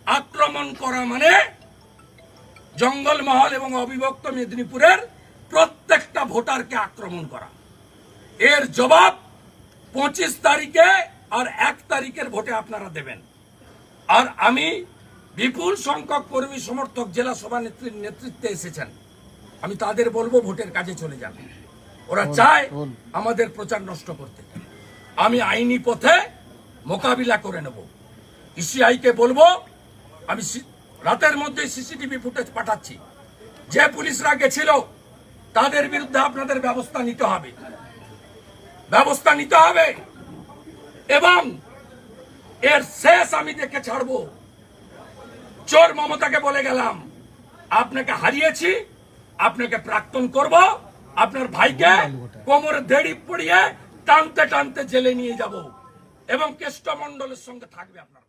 আক্রমণ করা মানে জঙ্গলমহল এবং অবিভক্ত মেদিনীপুরের প্রত্যেকটা ভোটারকে আক্রমণ করা। এর জবাব 25 তারিখে আর 1 তারিখের ভোটে আপনারা দেবেন। আর আমি বিপুল সংখ্যক কর্মী সমর্থক জেলা সভানেত্রীর নেতৃত্বে এসেছেন, আমি তাদের বলবো ভোটের কাজে চলে যান। ওরা চায় আমাদের প্রচার নষ্ট করতে। আমি আইনি পথে মোকাবিলা করে নেব। ইসিআইকে বলবো, আমি রাতের মধ্যে সিসিটিভি ফুটেজ পাঠাচ্ছি। যে পুলিশরা গেছিল তাদের বিরুদ্ধে আপনাদের ব্যবস্থা নিতে হবে এবং এর শেষ আমি দেখে ছাড়বো। চোর মমতাকে বলে গেলাম, আপনাকে হারিয়েছি, আপনাকে প্রাক্তন করব, আপনার ভাইকে কোমরে দড়ি পরিয়ে টানতে টানতে জেলে নিয়ে যাব এবং কেষ্টমণ্ডলের সঙ্গে থাকবে আপনার।